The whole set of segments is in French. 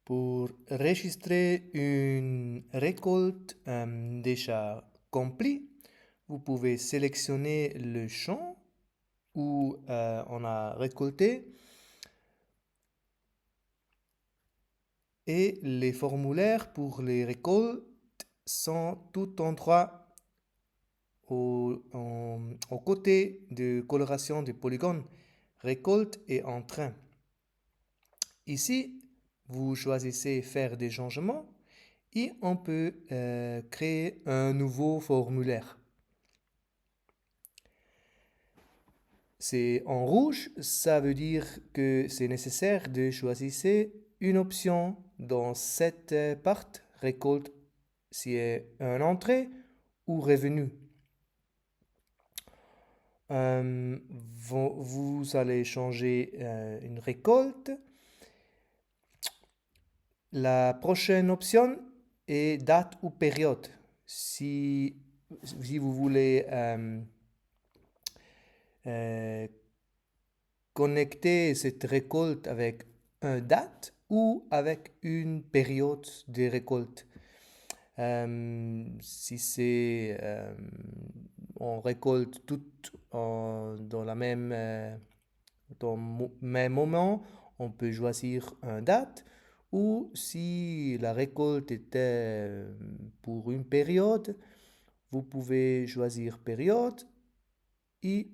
Pour enregistrer une récolte déjà complet, vous pouvez sélectionner le champ où on a récolté et les formulaires pour les récoltes sont tout endroit au côté de coloration des polygones récolte et en train. Ici, vous choisissez faire des changements et on peut créer un nouveau formulaire. C'est en rouge, ça veut dire que c'est nécessaire de choisir une option dans cette partie récolte, si c'est une entrée ou revenu. Vous allez changer une récolte. La prochaine option est date ou période. Si vous voulez connecter cette récolte avec une date ou avec une période de récolte. Si c'est on récolte tout dans la même même moment, on peut choisir une date. Ou si la récolte était pour une période, vous pouvez choisir période et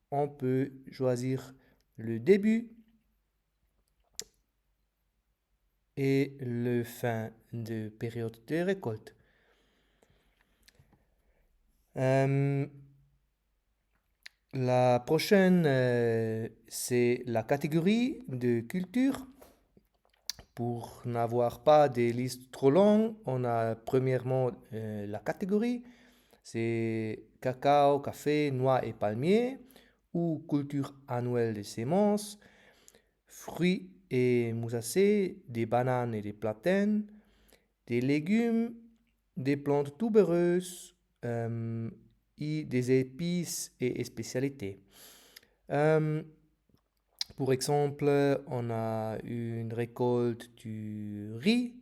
on peut choisir le début et le fin de période de récolte. La prochaine, c'est la catégorie de culture. Pour n'avoir pas des listes trop longues, on a premièrement la catégorie. C'est cacao, café, noix et palmiers, ou culture annuelle des semences, fruits et moussassés, des bananes et des platanes, des légumes, des plantes tubereuses et des épices et spécialités. Pour exemple, on a une récolte du riz.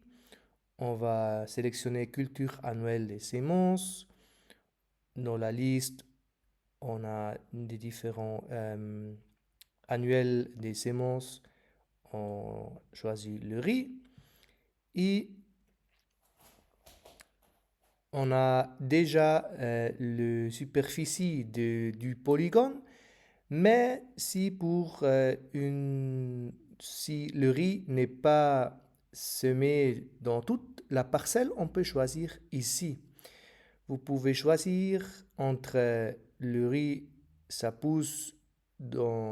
On va sélectionner culture annuelle des semences. Dans la liste, on a des différents annuels des semences. On choisit le riz. Et on a déjà la superficie du polygone. Mais si si le riz n'est pas semé dans toute la parcelle, on peut choisir ici. Vous pouvez choisir entre le riz, ça pousse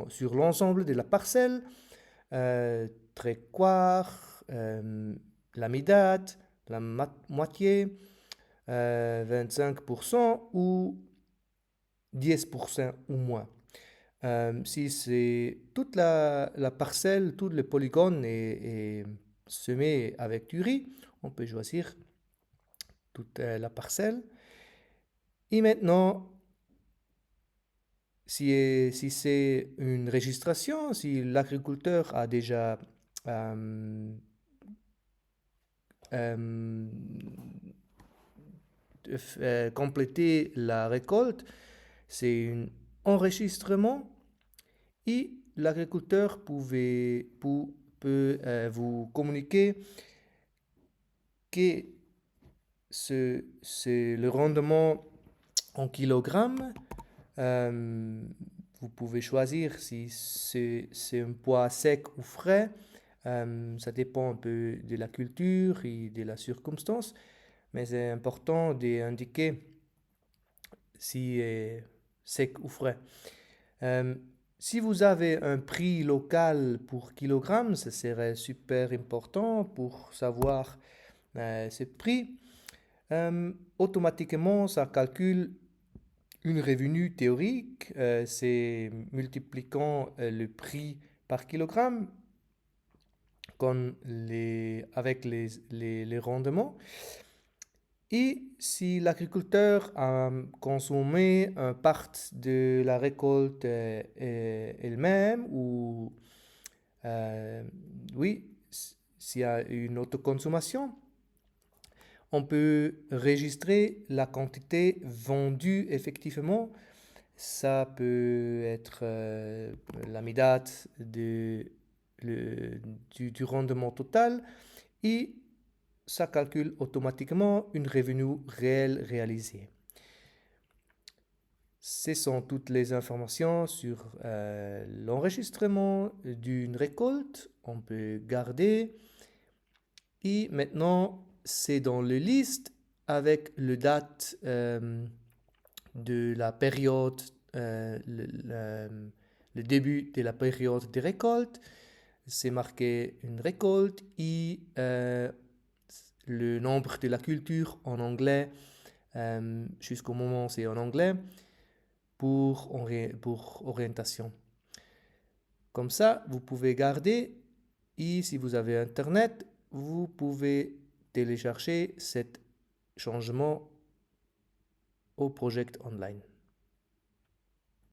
sur l'ensemble de la parcelle, tréquart, la midate, la moitié, 25% ou 10% ou moins. Si c'est toute la parcelle, tout le polygone est semé avec du riz, on peut choisir toute la parcelle. Et maintenant, si c'est une registration, si l'agriculteur a déjà complété la récolte, c'est un enregistrement et l'agriculteur peut vous communiquer que c'est le rendement en kilogrammes. Vous pouvez choisir si c'est un poids sec ou frais. Ça dépend un peu de la culture et de la circonstance, mais c'est important d'indiquer si c'est sec ou frais. Si vous avez un prix local pour kilogramme, ce serait super important pour savoir ce prix. Automatiquement, ça calcule une revenu théorique, c'est multipliant le prix par kilogramme avec les rendements. Et si l'agriculteur a consommé une partie de la récolte elle-même, ou oui, s'il y a une autoconsommation, on peut enregistrer la quantité vendue effectivement. Ça peut être l'amidate du rendement total et ça calcule automatiquement une revenu réel réalisé. Ce sont toutes les informations sur l'enregistrement d'une récolte. On peut garder. Et maintenant, c'est dans le liste avec le date de la période, le début de la période de récolte. C'est marqué une récolte et le nombre de la culture en anglais. Jusqu'au moment, c'est en anglais pour orientation. Comme ça, vous pouvez garder et si vous avez Internet, vous pouvez télécharger cet changement au Project Online.